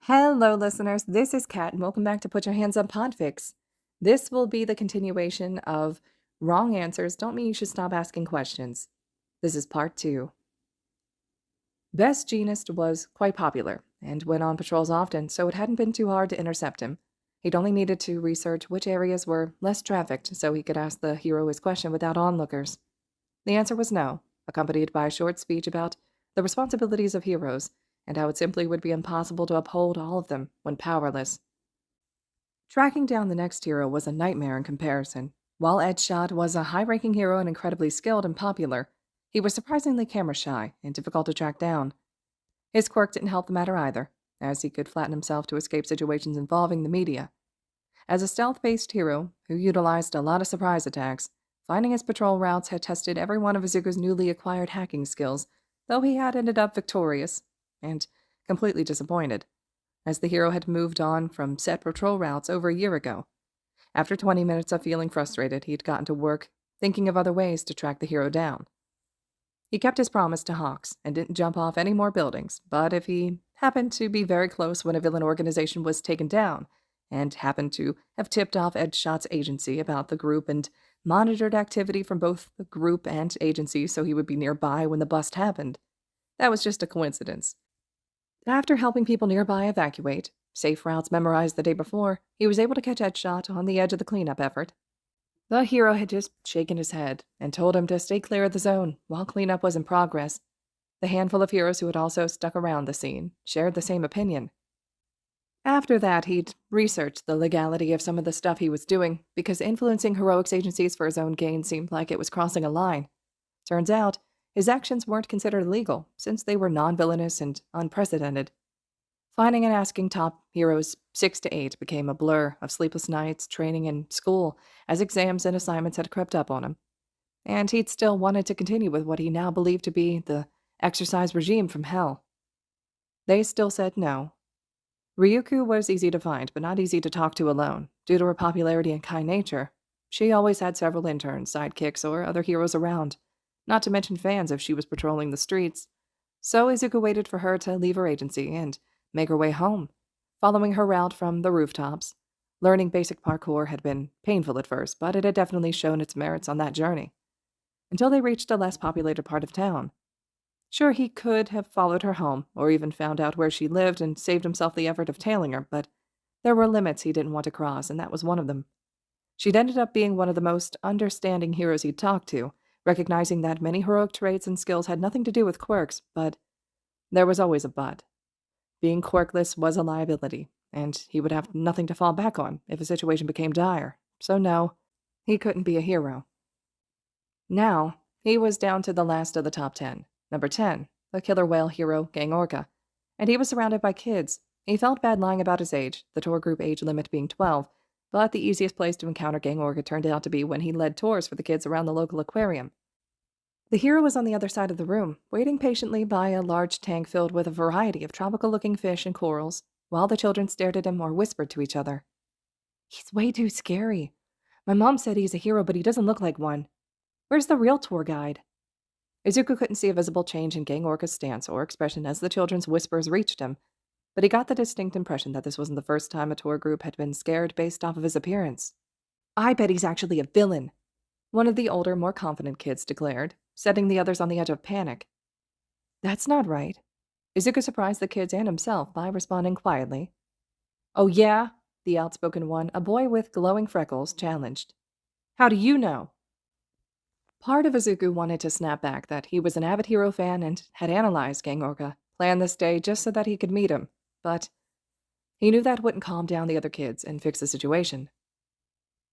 Hello, listeners. This is Kat, and welcome back to Put Your Hands on Podfic. This will be the continuation of Wrong Answers Don't Mean You Should Stop Asking Questions. This is part 2. Best Jeanist was quite popular and went on patrols often, so it hadn't been too hard to intercept him. He'd only needed to research which areas were less trafficked so he could ask the hero his question without onlookers. The answer was no, accompanied by a short speech about the responsibilities of heroes and how it simply would be impossible to uphold all of them when powerless. Tracking down the next hero was a nightmare in comparison. While Edshot was a high-ranking hero and incredibly skilled and popular, he was surprisingly camera-shy and difficult to track down. His quirk didn't help the matter either, as he could flatten himself to escape situations involving the media. As a stealth-based hero who utilized a lot of surprise attacks, finding his patrol routes had tested every one of Izuku's newly acquired hacking skills, though he had ended up victorious and completely disappointed, as the hero had moved on from set patrol routes over a year ago. After 20 minutes of feeling frustrated, he'd gotten to work, thinking of other ways to track the hero down. He kept his promise to Hawks and didn't jump off any more buildings, but if he happened to be very close when a villain organization was taken down, and happened to have tipped off Edshot's agency about the group and monitored activity from both the group and agency so he would be nearby when the bust happened, that was just a coincidence. After helping people nearby evacuate, safe routes memorized the day before, he was able to catch Edshot on the edge of the cleanup effort. The hero had just shaken his head and told him to stay clear of the zone while cleanup was in progress. The handful of heroes who had also stuck around the scene shared the same opinion. After that, he'd researched the legality of some of the stuff he was doing, because influencing heroics agencies for his own gain seemed like it was crossing a line. Turns out, his actions weren't considered illegal, since they were non-villainous and unprecedented. Finding and asking top heroes 6 to 8 became a blur of sleepless nights, training, and school, as exams and assignments had crept up on him. And he'd still wanted to continue with what he now believed to be the exercise regime from hell. They still said no. Ryuku was easy to find, but not easy to talk to alone. Due to her popularity and kind nature, she always had several interns, sidekicks, or other heroes around, not to mention fans if she was patrolling the streets. So Izuku waited for her to leave her agency and make her way home, following her route from the rooftops. Learning basic parkour had been painful at first, but it had definitely shown its merits on that journey, until they reached a less populated part of town. Sure, he could have followed her home, or even found out where she lived and saved himself the effort of tailing her, but there were limits he didn't want to cross, and that was one of them. She'd ended up being one of the most understanding heroes he'd talked to, recognizing that many heroic traits and skills had nothing to do with quirks, but there was always a but. Being quirkless was a liability, and he would have nothing to fall back on if a situation became dire. So no, he couldn't be a hero. Now, he was down to the last of the top 10. Number 10, the killer whale hero, Gang Orca. And he was surrounded by kids. He felt bad lying about his age, the tour group age limit being 12, but the easiest place to encounter Gang Orca turned out to be when he led tours for the kids around the local aquarium. The hero was on the other side of the room, waiting patiently by a large tank filled with a variety of tropical-looking fish and corals, while the children stared at him or whispered to each other. "He's way too scary. My mom said he's a hero, but he doesn't look like one. Where's the real tour guide?" Izuku couldn't see a visible change in Gang Orca's stance or expression as the children's whispers reached him, but he got the distinct impression that this wasn't the first time a tour group had been scared based off of his appearance. "I bet he's actually a villain," one of the older, more confident kids declared, setting the others on the edge of panic. "That's not right." Izuku surprised the kids and himself by responding quietly. "Oh yeah?" the outspoken one, a boy with glowing freckles, challenged. "How do you know?" Part of Izuku wanted to snap back that he was an avid hero fan and had analyzed Gang Orca, planned this day just so that he could meet him, but he knew that wouldn't calm down the other kids and fix the situation.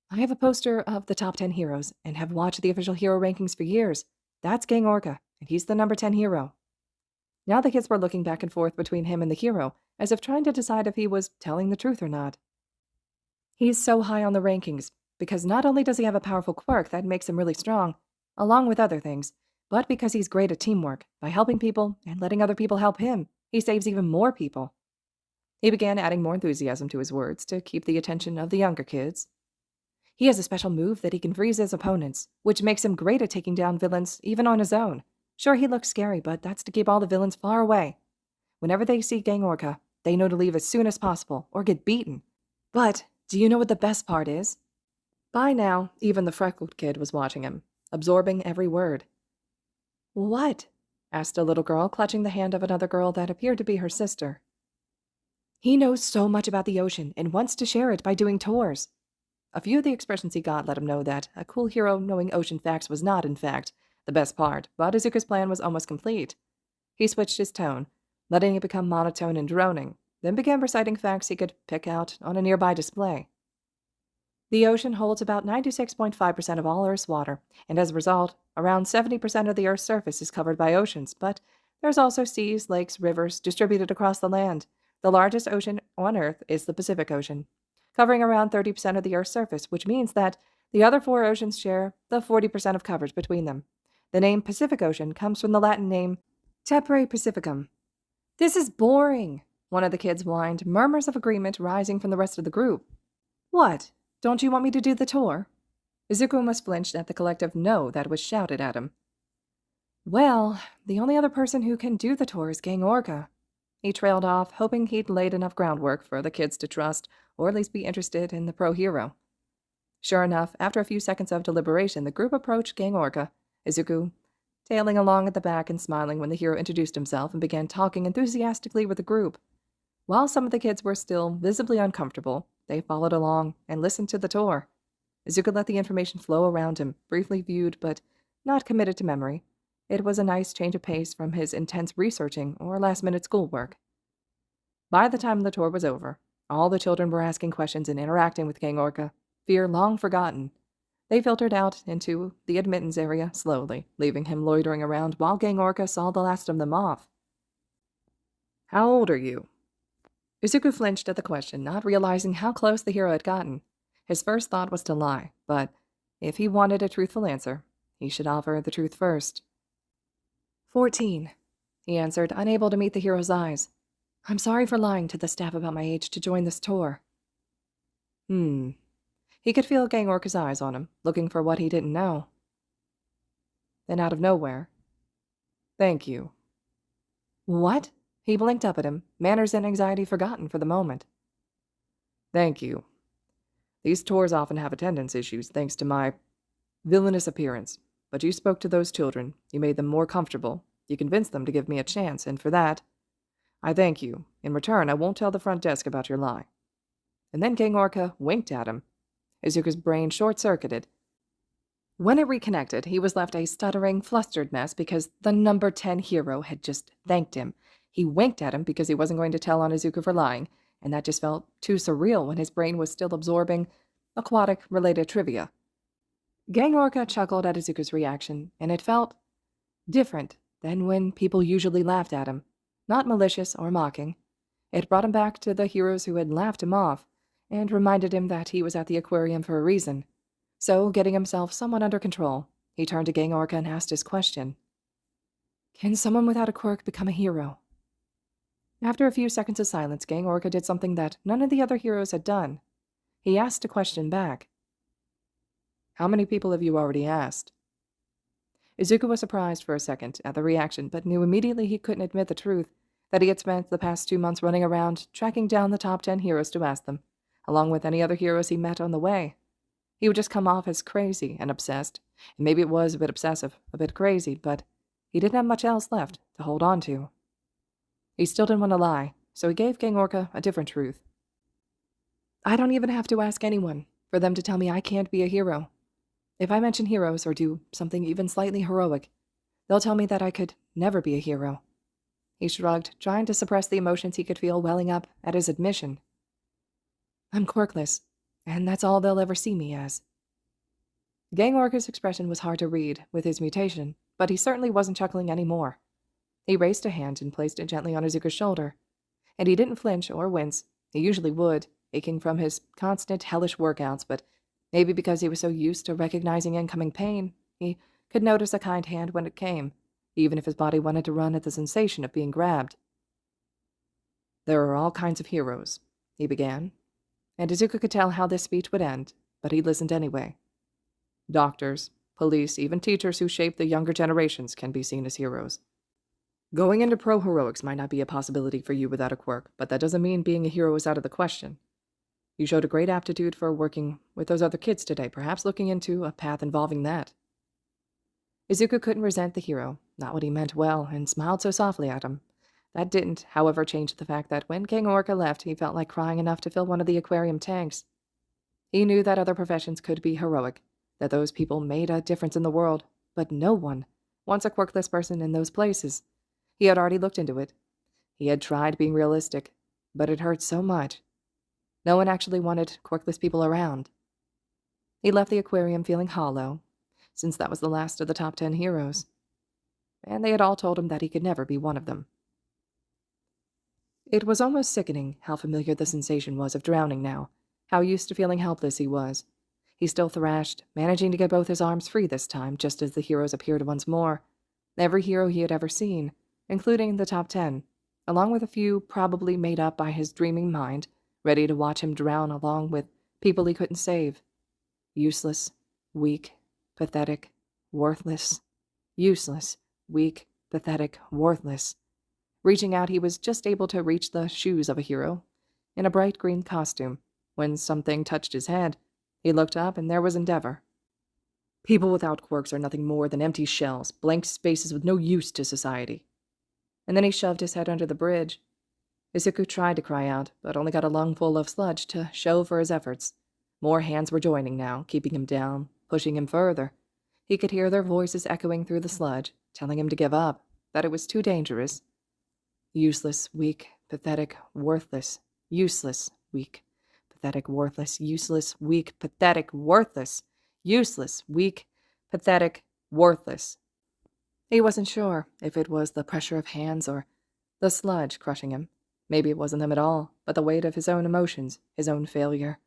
"I have a poster of the top 10 heroes and have watched the official hero rankings for years. That's Gang Orca, and he's the number 10 hero." Now the kids were looking back and forth between him and the hero, as if trying to decide if he was telling the truth or not. "He's so high on the rankings, because not only does he have a powerful quirk that makes him really strong, along with other things, but because he's great at teamwork. By helping people and letting other people help him, he saves even more people." He began adding more enthusiasm to his words to keep the attention of the younger kids. "He has a special move that he can freeze his opponents, which makes him great at taking down villains even on his own. Sure, he looks scary, but that's to keep all the villains far away. Whenever they see Gang Orca, they know to leave as soon as possible or get beaten. But do you know what the best part is? By now, even the freckled kid was watching him, absorbing every word. What? Asked a little girl, clutching the hand of another girl that appeared to be her sister. He knows so much about the ocean and wants to share it by doing tours. A few of the expressions he got let him know that a cool hero knowing ocean facts was not, in fact, the best part, but Izuku's plan was almost complete. He switched his tone, letting it become monotone and droning, then began reciting facts he could pick out on a nearby display. The ocean holds about 96.5% of all Earth's water, and as a result, around 70% of the Earth's surface is covered by oceans, but there's also seas, lakes, rivers distributed across the land. The largest ocean on Earth is the Pacific Ocean, covering around 30% of the Earth's surface, which means that the other 4 oceans share the 40% of coverage between them. The name Pacific Ocean comes from the Latin name Tepre Pacificum. This is boring, one of the kids whined, murmurs of agreement rising from the rest of the group. What? Don't you want me to do the tour? Izuku almost flinched at the collective no that was shouted at him. Well, the only other person who can do the tour is Gang Orca. He trailed off, hoping he'd laid enough groundwork for the kids to trust, or at least be interested in the pro-hero. Sure enough, after a few seconds of deliberation, the group approached Gang Orca, Izuku tailing along at the back and smiling when the hero introduced himself and began talking enthusiastically with the group. While some of the kids were still visibly uncomfortable, they followed along and listened to the tour. Izuku let the information flow around him, briefly viewed but not committed to memory. It was a nice change of pace from his intense researching or last-minute schoolwork. By the time the tour was over, all the children were asking questions and interacting with Gang Orca, fear long forgotten. They filtered out into the admittance area slowly, leaving him loitering around while Gang Orca saw the last of them off. How old are you? Izuku flinched at the question, not realizing how close the hero had gotten. His first thought was to lie, but if he wanted a truthful answer, he should offer the truth first. 14, he answered, unable to meet the hero's eyes. I'm sorry for lying to the staff about my age to join this tour. He could feel Gang Orca's eyes on him, looking for what he didn't know. Then out of nowhere, thank you. What? He blinked up at him, manners and anxiety forgotten for the moment. Thank you. These tours often have attendance issues thanks to my villainous appearance, but you spoke to those children, you made them more comfortable, you convinced them to give me a chance, and for that, I thank you. In return, I won't tell the front desk about your lie. And then Gang Orca winked at him. Izuku's brain short-circuited. When it reconnected, he was left a stuttering, flustered mess because the number 10 hero had just thanked him. He winked at him because he wasn't going to tell on Izuku for lying, and that just felt too surreal when his brain was still absorbing aquatic-related trivia. Gang Orca chuckled at Izuku's reaction, and it felt different than when people usually laughed at him. Not malicious or mocking. It brought him back to the heroes who had laughed him off, and reminded him that he was at the aquarium for a reason. So, getting himself somewhat under control, he turned to Gang Orca and asked his question. Can someone without a quirk become a hero? After a few seconds of silence, Gang Orca did something that none of the other heroes had done. He asked a question back. How many people have you already asked? Izuku was surprised for a second at the reaction, but knew immediately he couldn't admit the truth, that he had spent the past 2 months running around, tracking down the top 10 heroes to ask them, along with any other heroes he met on the way. He would just come off as crazy and obsessed, and maybe it was a bit obsessive, a bit crazy, but he didn't have much else left to hold on to. He still didn't want to lie, so he gave Gang Orca a different truth. I don't even have to ask anyone for them to tell me I can't be a hero. If I mention heroes or do something even slightly heroic, they'll tell me that I could never be a hero. He shrugged, trying to suppress the emotions he could feel welling up at his admission. I'm quirkless, and that's all they'll ever see me as. Gang Orca's expression was hard to read with his mutation, but he certainly wasn't chuckling anymore. He raised a hand and placed it gently on Izuku's shoulder, and he didn't flinch or wince. He usually would, aching from his constant hellish workouts, but maybe because he was so used to recognizing incoming pain, he could notice a kind hand when it came, even if his body wanted to run at the sensation of being grabbed. There are all kinds of heroes, he began, and Izuku could tell how this speech would end, but he listened anyway. Doctors, police, even teachers who shape the younger generations can be seen as heroes. Going into pro-heroics might not be a possibility for you without a quirk, but that doesn't mean being a hero is out of the question. You showed a great aptitude for working with those other kids today, perhaps looking into a path involving that. Izuku couldn't resent the hero, not what he meant well, and smiled so softly at him. That didn't, however, change the fact that when Gang Orca left, he felt like crying enough to fill one of the aquarium tanks. He knew that other professions could be heroic, that those people made a difference in the world, but no one wants a quirkless person in those places. He had already looked into it. He had tried being realistic, but it hurt so much. No one actually wanted quirkless people around. He left the aquarium feeling hollow, since that was the last of the top 10 heroes. And they had all told him that he could never be one of them. It was almost sickening how familiar the sensation was of drowning now, how used to feeling helpless he was. He still thrashed, managing to get both his arms free this time, just as the heroes appeared once more. Every hero he had ever seen, including the top 10, along with a few probably made up by his dreaming mind, ready to watch him drown along with people he couldn't save. Useless, weak, pathetic, worthless. Useless, weak, pathetic, worthless. Reaching out, he was just able to reach the shoes of a hero, in a bright green costume. When something touched his head, he looked up and there was Endeavor. People without quirks are nothing more than empty shells, blank spaces with no use to society. And then he shoved his head under the bridge. Izuku tried to cry out, but only got a lungful of sludge to show for his efforts. More hands were joining now, keeping him down, pushing him further. He could hear their voices echoing through the sludge, telling him to give up, that it was too dangerous. Useless, weak, pathetic, worthless. Useless, weak, pathetic, worthless. Useless, weak, pathetic, worthless. Useless, weak, pathetic, worthless. He wasn't sure if it was the pressure of hands or the sludge crushing him. Maybe it wasn't them at all, but the weight of his own emotions, his own failure.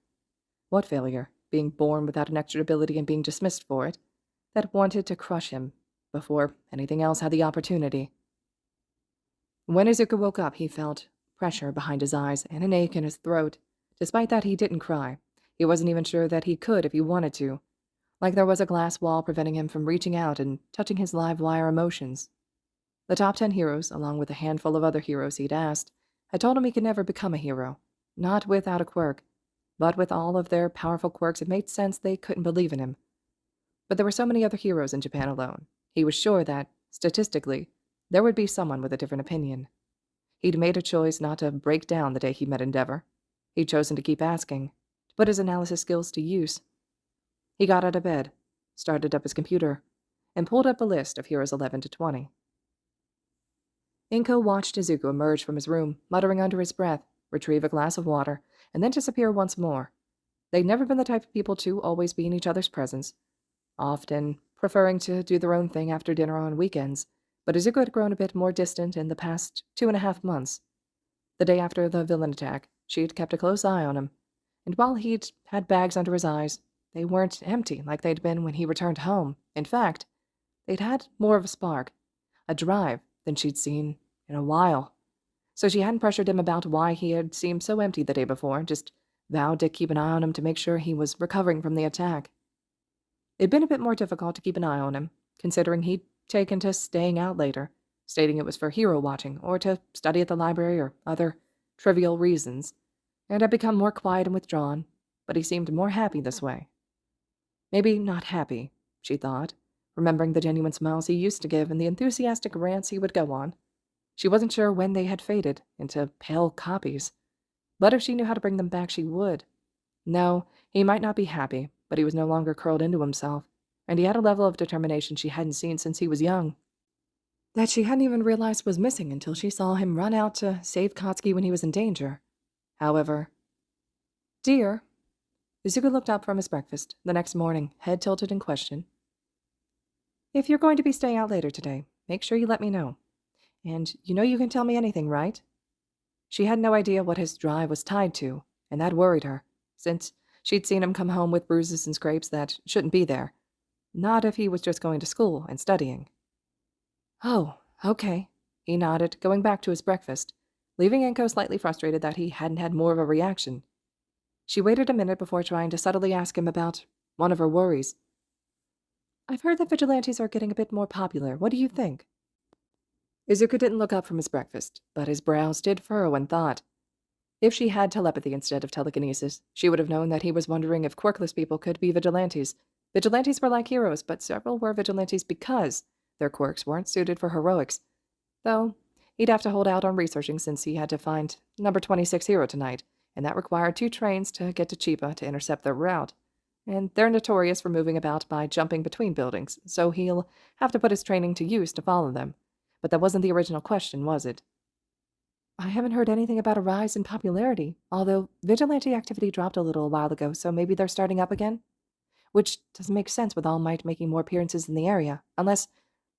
What failure? Being born without an extra ability and being dismissed for it? That wanted to crush him before anything else had the opportunity. When Izuku woke up, he felt pressure behind his eyes and an ache in his throat. Despite that, he didn't cry. He wasn't even sure that he could if he wanted to. Like there was a glass wall preventing him from reaching out and touching his live wire emotions. The top 10 heroes, along with a handful of other heroes he'd asked, had told him he could never become a hero. Not without a quirk. But with all of their powerful quirks, it made sense they couldn't believe in him. But there were so many other heroes in Japan alone. He was sure that, statistically, there would be someone with a different opinion. He'd made a choice not to break down the day he met Endeavor. He'd chosen to keep asking, to put his analysis skills to use. He got out of bed, started up his computer, and pulled up a list of heroes 11 to 20. Inko watched Izuku emerge from his room, muttering under his breath, retrieve a glass of water, and then disappear once more. They'd never been the type of people to always be in each other's presence, often preferring to do their own thing after dinner on weekends, but Izuku had grown a bit more distant in the past 2.5 months. The day after the villain attack, she'd kept a close eye on him, and while he'd had bags under his eyes, they weren't empty like they'd been when he returned home. In fact, they'd had more of a spark, a drive, than she'd seen in a while. So she hadn't pressured him about why he had seemed so empty the day before, just vowed to keep an eye on him to make sure he was recovering from the attack. It'd been a bit more difficult to keep an eye on him, considering he'd taken to staying out later, stating it was for hero watching or to study at the library or other trivial reasons, and had become more quiet and withdrawn, but he seemed more happy this way. Maybe not happy, she thought, remembering the genuine smiles he used to give and the enthusiastic rants he would go on. She wasn't sure when they had faded into pale copies, but if she knew how to bring them back, she would. No, he might not be happy, but he was no longer curled into himself, and he had a level of determination she hadn't seen since he was young, that she hadn't even realized was missing until she saw him run out to save Katsuki when he was in danger. However, "Dear," Izuku looked up from his breakfast the next morning, head tilted in question. "If you're going to be staying out later today, make sure you let me know. And you know you can tell me anything, right?" She had no idea what his drive was tied to, and that worried her, since she'd seen him come home with bruises and scrapes that shouldn't be there. Not if he was just going to school and studying. "Oh, okay," he nodded, going back to his breakfast, leaving Inko slightly frustrated that he hadn't had more of a reaction. She waited a minute before trying to subtly ask him about one of her worries. "I've heard that vigilantes are getting a bit more popular. What do you think?" Izuku didn't look up from his breakfast, but his brows did furrow in thought. If she had telepathy instead of telekinesis, she would have known that he was wondering if quirkless people could be vigilantes. Vigilantes were like heroes, but several were vigilantes because their quirks weren't suited for heroics. Though, he'd have to hold out on researching since he had to find number 26 hero tonight, and that required 2 trains to get to Chiba to intercept their route. And they're notorious for moving about by jumping between buildings, so he'll have to put his training to use to follow them. But that wasn't the original question, was it? I haven't heard anything about a rise in popularity, although vigilante activity dropped a little while ago, so maybe they're starting up again? Which doesn't make sense with All Might making more appearances in the area, unless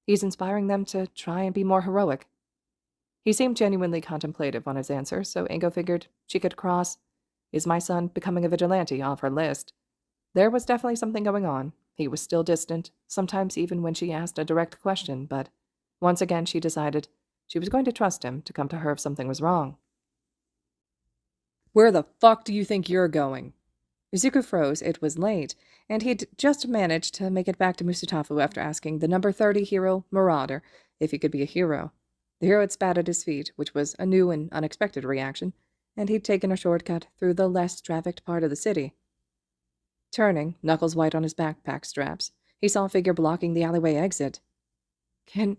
he's inspiring them to try and be more heroic. He seemed genuinely contemplative on his answer, so Ingo figured she could cross, "Is my son becoming a vigilante?" off her list. There was definitely something going on. He was still distant, sometimes even when she asked a direct question, but once again she decided she was going to trust him to come to her if something was wrong. "Where the fuck do you think you're going?" Izuku froze. It was late, and he'd just managed to make it back to Musutafu after asking the number 30 hero, Marauder, if he could be a hero. The hero had spat at his feet, which was a new and unexpected reaction, and he'd taken a shortcut through the less trafficked part of the city. Turning, knuckles white on his backpack straps, he saw a figure blocking the alleyway exit. Can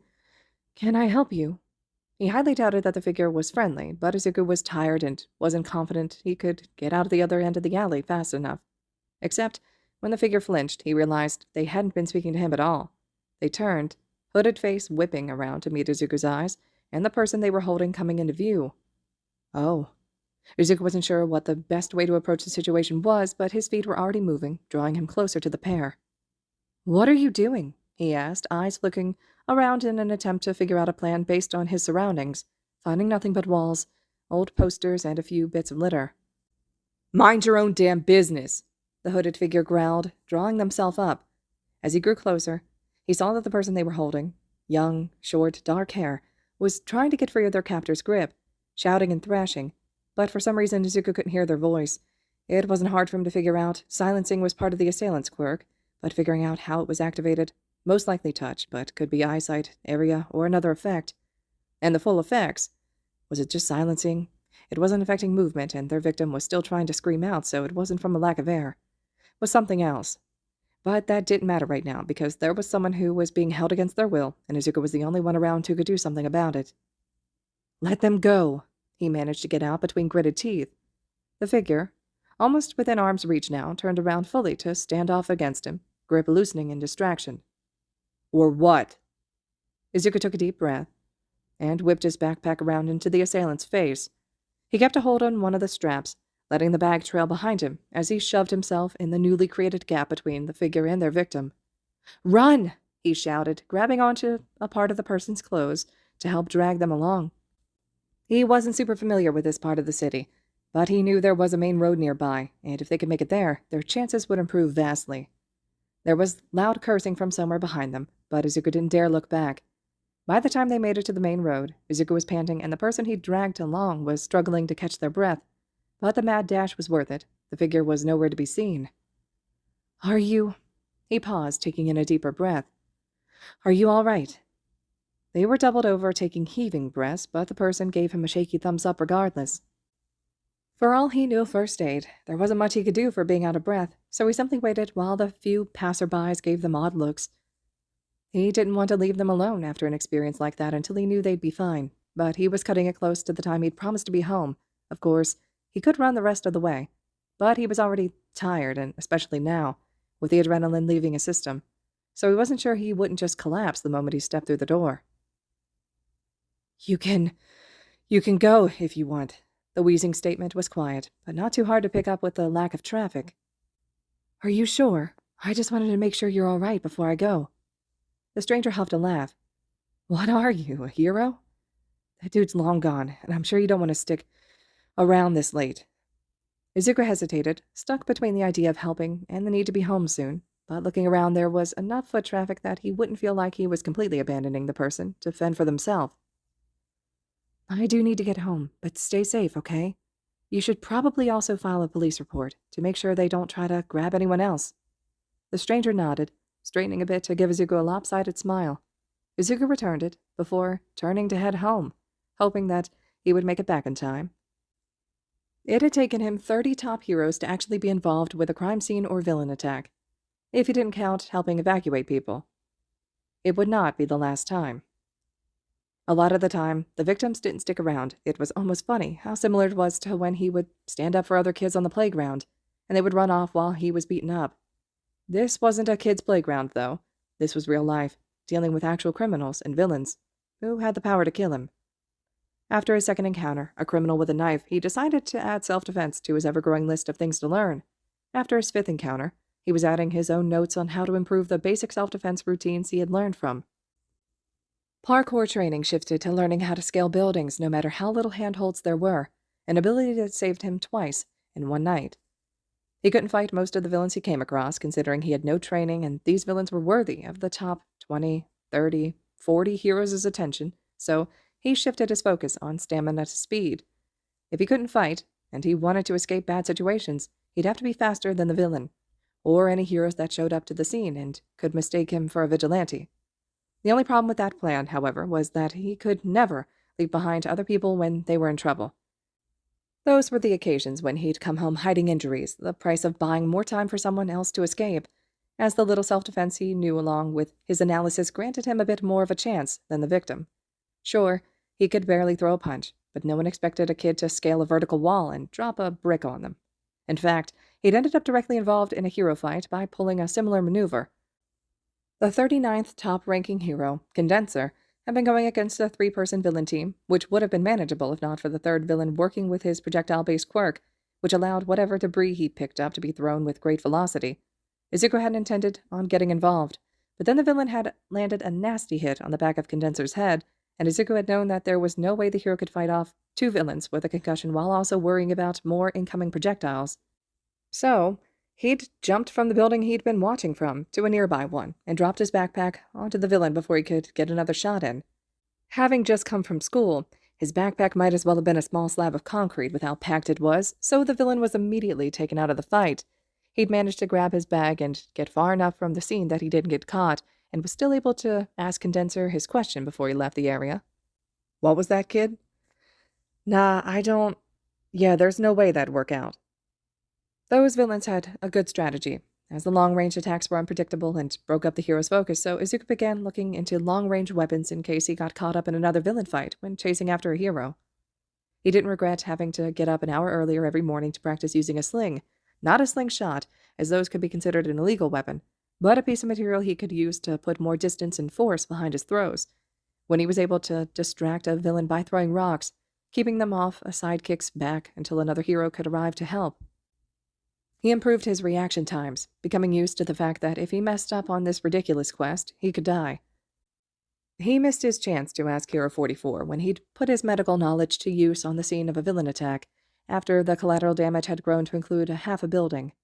I help you?" He highly doubted that the figure was friendly, but Izuku was tired and wasn't confident he could get out of the other end of the alley fast enough. Except, when the figure flinched, he realized they hadn't been speaking to him at all. They turned, hooded face whipping around to meet Izuku's eyes, and the person they were holding coming into view. Oh. Izuku wasn't sure what the best way to approach the situation was, but his feet were already moving, drawing him closer to the pair. "What are you doing?" he asked, eyes flicking around in an attempt to figure out a plan based on his surroundings, finding nothing but walls, old posters, and a few bits of litter. "Mind your own damn business," the hooded figure growled, drawing themselves up. As he grew closer, he saw that the person they were holding, young, short, dark hair, was trying to get free of their captor's grip, shouting and thrashing, but for some reason Izuku couldn't hear their voice. It wasn't hard for him to figure out. Silencing was part of the assailant's quirk, but figuring out how it was activated, most likely touch, but could be eyesight, area, or another effect. And the full effects? Was it just silencing? It wasn't affecting movement, and their victim was still trying to scream out, so it wasn't from a lack of air. It was something else. But that didn't matter right now, because there was someone who was being held against their will, and Izuku was the only one around who could do something about it. "Let them go," he managed to get out between gritted teeth. The figure, almost within arm's reach now, turned around fully to stand off against him, grip loosening in distraction. "Or what?" Izuku took a deep breath and whipped his backpack around into the assailant's face. He kept a hold on one of the straps, letting the bag trail behind him as he shoved himself in the newly created gap between the figure and their victim. "Run!" he shouted, grabbing onto a part of the person's clothes to help drag them along. He wasn't super familiar with this part of the city, but he knew there was a main road nearby, and if they could make it there, their chances would improve vastly. There was loud cursing from somewhere behind them, but Izuku didn't dare look back. By the time they made it to the main road, Izuku was panting, and the person he'd dragged along was struggling to catch their breath. But the mad dash was worth it. The figure was nowhere to be seen. "Are you—" He paused, taking in a deeper breath. "Are you all right?" They were doubled over, taking heaving breaths, but the person gave him a shaky thumbs up regardless. For all he knew of first aid, there wasn't much he could do for being out of breath, so he simply waited while the few passerbys gave them odd looks. He didn't want to leave them alone after an experience like that until he knew they'd be fine, but he was cutting it close to the time he'd promised to be home. Of course, he could run the rest of the way, but he was already tired, and especially now, with the adrenaline leaving his system, so he wasn't sure he wouldn't just collapse the moment he stepped through the door. You can go if you want." The wheezing statement was quiet, but not too hard to pick up with the lack of traffic. "Are you sure? I just wanted to make sure you're all right before I go." The stranger huffed a laugh. "What are you, a hero? That dude's long gone, and I'm sure you don't want to stick around this late." Izuku hesitated, stuck between the idea of helping and the need to be home soon, but looking around there was enough foot traffic that he wouldn't feel like he was completely abandoning the person to fend for themselves. "I do need to get home, but stay safe, okay? You should probably also file a police report to make sure they don't try to grab anyone else." The stranger nodded, straightening a bit to give Izuku a lopsided smile. Izuku returned it before turning to head home, hoping that he would make it back in time. It had taken him 30 top heroes to actually be involved with a crime scene or villain attack, if he didn't count helping evacuate people. It would not be the last time. A lot of the time, the victims didn't stick around. It was almost funny how similar it was to when he would stand up for other kids on the playground, and they would run off while he was beaten up. This wasn't a kid's playground, though. This was real life, dealing with actual criminals and villains who had the power to kill him. After his second encounter, a criminal with a knife, he decided to add self-defense to his ever-growing list of things to learn. After his fifth encounter, he was adding his own notes on how to improve the basic self-defense routines he had learned from. Parkour training shifted to learning how to scale buildings no matter how little handholds there were, an ability that saved him twice in one night. He couldn't fight most of the villains he came across, considering he had no training, and these villains were worthy of the top 20, 30, 40 heroes' attention, so he shifted his focus on stamina to speed. If he couldn't fight, and he wanted to escape bad situations, he'd have to be faster than the villain, or any heroes that showed up to the scene and could mistake him for a vigilante. The only problem with that plan, however, was that he could never leave behind other people when they were in trouble. Those were the occasions when he'd come home hiding injuries, the price of buying more time for someone else to escape, as the little self-defense he knew along with his analysis granted him a bit more of a chance than the victim. Sure, he could barely throw a punch, but no one expected a kid to scale a vertical wall and drop a brick on them. In fact, he'd ended up directly involved in a hero fight by pulling a similar maneuver. The 39th top-ranking hero, Condenser, had been going against a 3-person villain team, which would have been manageable if not for the third villain working with his projectile-based quirk, which allowed whatever debris he picked up to be thrown with great velocity. Izuku hadn't intended on getting involved, but then the villain had landed a nasty hit on the back of Condenser's head, and Izuku had known that there was no way the hero could fight off 2 villains with a concussion while also worrying about more incoming projectiles. So, he'd jumped from the building he'd been watching from to a nearby one and dropped his backpack onto the villain before he could get another shot in. Having just come from school, his backpack might as well have been a small slab of concrete with how packed it was, so the villain was immediately taken out of the fight. He'd managed to grab his bag and get far enough from the scene that he didn't get caught, and was still able to ask Condenser his question before he left the area. "What was that, kid?" "Nah, I don't... Yeah, there's no way that'd work out." Those villains had a good strategy, as the long-range attacks were unpredictable and broke up the hero's focus, so Izuku began looking into long-range weapons in case he got caught up in another villain fight when chasing after a hero. He didn't regret having to get up an hour earlier every morning to practice using a sling, not a slingshot, as those could be considered an illegal weapon, but a piece of material he could use to put more distance and force behind his throws. When he was able to distract a villain by throwing rocks, keeping them off a sidekick's back until another hero could arrive to help. He improved his reaction times, becoming used to the fact that if he messed up on this ridiculous quest, he could die. He missed his chance to ask Hero 44 when he'd put his medical knowledge to use on the scene of a villain attack, after the collateral damage had grown to include half a building.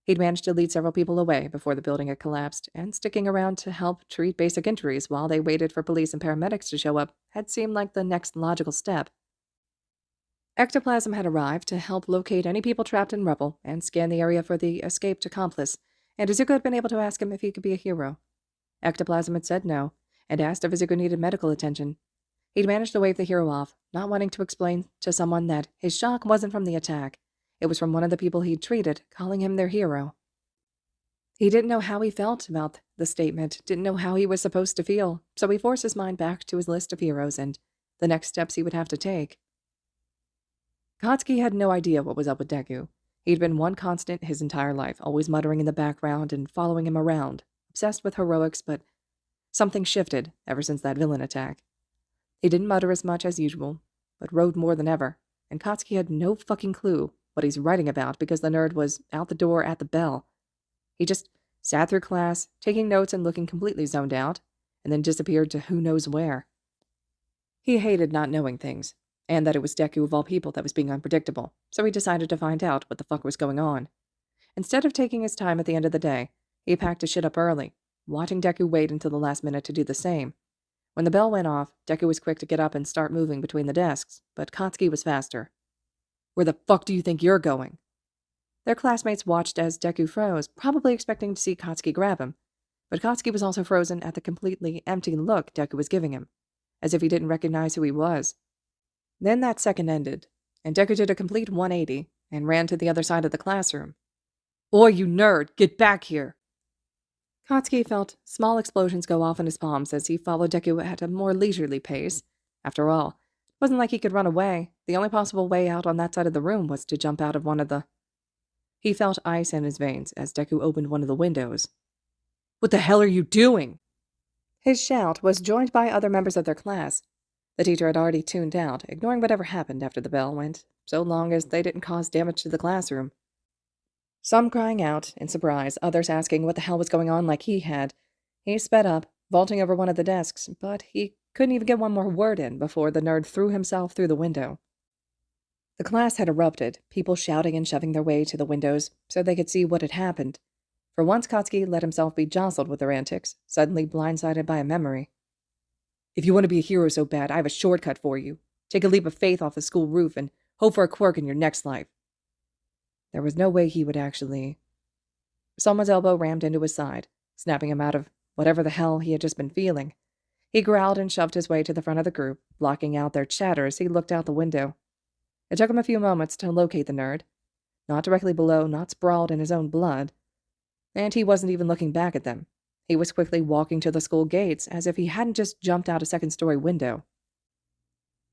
He'd managed to lead several people away before the building had collapsed, and sticking around to help treat basic injuries while they waited for police and paramedics to show up had seemed like the next logical step. Ectoplasm had arrived to help locate any people trapped in rubble and scan the area for the escaped accomplice, and Izuku had been able to ask him if he could be a hero. Ectoplasm had said no, and asked if Izuku needed medical attention. He'd managed to wave the hero off, not wanting to explain to someone that his shock wasn't from the attack. It was from one of the people he'd treated, calling him their hero. He didn't know how he felt about the statement, didn't know how he was supposed to feel, so he forced his mind back to his list of heroes and the next steps he would have to take. Katsuki had no idea what was up with Deku. He'd been one constant his entire life, always muttering in the background and following him around, obsessed with heroics, but something shifted ever since that villain attack. He didn't mutter as much as usual, but rode more than ever, and Katsuki had no fucking clue what he's writing about because the nerd was out the door at the bell. He just sat through class, taking notes and looking completely zoned out, and then disappeared to who knows where. He hated not knowing things, and that it was Deku of all people that was being unpredictable, so he decided to find out what the fuck was going on. Instead of taking his time at the end of the day, he packed his shit up early, watching Deku wait until the last minute to do the same. When the bell went off, Deku was quick to get up and start moving between the desks, but Katsuki was faster. "Where the fuck do you think you're going?" Their classmates watched as Deku froze, probably expecting to see Katsuki grab him. But Katsuki was also frozen at the completely empty look Deku was giving him, as if he didn't recognize who he was. Then that second ended, and Deku did a complete 180 and ran to the other side of the classroom. "Oi, you nerd! Get back here!" Katsuki felt small explosions go off in his palms as he followed Deku at a more leisurely pace. After all, it wasn't like he could run away. The only possible way out on that side of the room was to jump out of one of the... He felt ice in his veins as Deku opened one of the windows. "What the hell are you doing?" His shout was joined by other members of their class. The teacher had already tuned out, ignoring whatever happened after the bell went, so long as they didn't cause damage to the classroom. Some crying out in surprise, others asking what the hell was going on like he had. He sped up, vaulting over one of the desks, but he couldn't even get one more word in before the nerd threw himself through the window. The class had erupted, people shouting and shoving their way to the windows so they could see what had happened. For once, Katsuki let himself be jostled with their antics, suddenly blindsided by a memory. "If you want to be a hero so bad, I have a shortcut for you. Take a leap of faith off the school roof and hope for a quirk in your next life." There was no way he would actually... Someone's elbow rammed into his side, snapping him out of whatever the hell he had just been feeling. He growled and shoved his way to the front of the group, blocking out their chatter as he looked out the window. It took him a few moments to locate the nerd. Not directly below, not sprawled in his own blood. And he wasn't even looking back at them. He was quickly walking to the school gates as if he hadn't just jumped out a second-story window.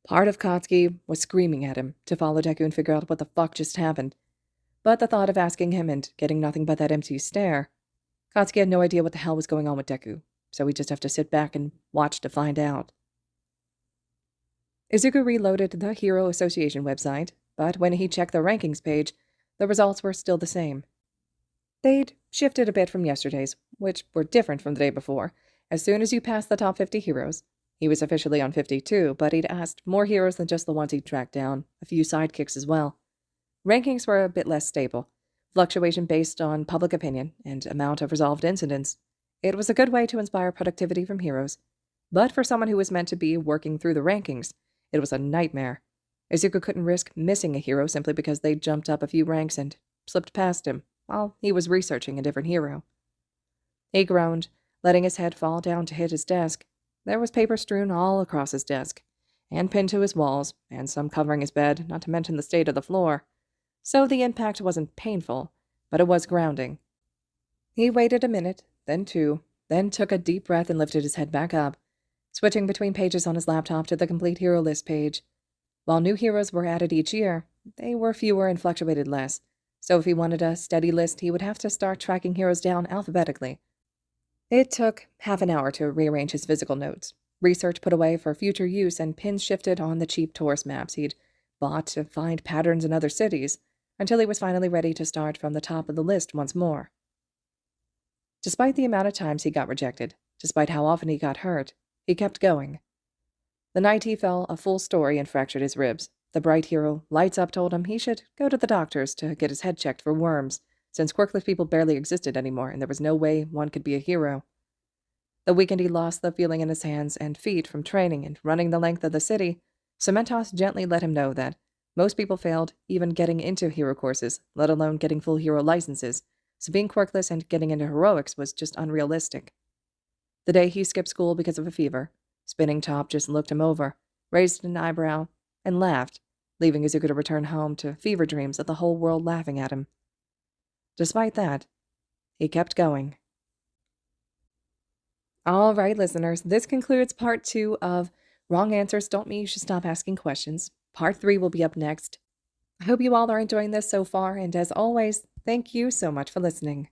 Part of Katsuki was screaming at him to follow Deku and figure out what the fuck just happened. But the thought of asking him and getting nothing but that empty stare... Katsuki had no idea what the hell was going on with Deku, so he'd just have to sit back and watch to find out. Izuku reloaded the Hero Association website, but when he checked the rankings page, the results were still the same. They'd shifted a bit from yesterday's, which were different from the day before. As soon as you passed the top 50 heroes, he was officially on 52, but he'd asked more heroes than just the ones he'd tracked down, a few sidekicks as well. Rankings were a bit less stable, fluctuation based on public opinion and amount of resolved incidents. It was a good way to inspire productivity from heroes, but for someone who was meant to be working through the rankings, it was a nightmare. Izuku couldn't risk missing a hero simply because they jumped up a few ranks and slipped past him while he was researching a different hero. He groaned, letting his head fall down to hit his desk. There was paper strewn all across his desk, and pinned to his walls, and some covering his bed, not to mention the state of the floor. So the impact wasn't painful, but it was grounding. He waited a minute, then two, then took a deep breath and lifted his head back up, switching between pages on his laptop to the complete hero list page. While new heroes were added each year, they were fewer and fluctuated less, so if he wanted a steady list, he would have to start tracking heroes down alphabetically. It took half an hour to rearrange his physical notes, research put away for future use, and pins shifted on the cheap tourist maps he'd bought to find patterns in other cities, until he was finally ready to start from the top of the list once more. Despite the amount of times he got rejected, despite how often he got hurt, he kept going. The night he fell a full story and fractured his ribs, the bright hero, Lights Up, told him he should go to the doctors to get his head checked for worms, since quirkless people barely existed anymore and there was no way one could be a hero. The weekend he lost the feeling in his hands and feet from training and running the length of the city, Cementos gently let him know that most people failed even getting into hero courses, let alone getting full hero licenses, so being quirkless and getting into heroics was just unrealistic. The day he skipped school because of a fever, Spinning Top just looked him over, raised an eyebrow, and laughed, leaving Izuku to return home to fever dreams of the whole world laughing at him. Despite that, he kept going. All right, listeners, this concludes part 2 of Wrong Answers Don't Mean You Should Stop Asking Questions. Part 3 will be up next. I hope you all are enjoying this so far, and as always, thank you so much for listening.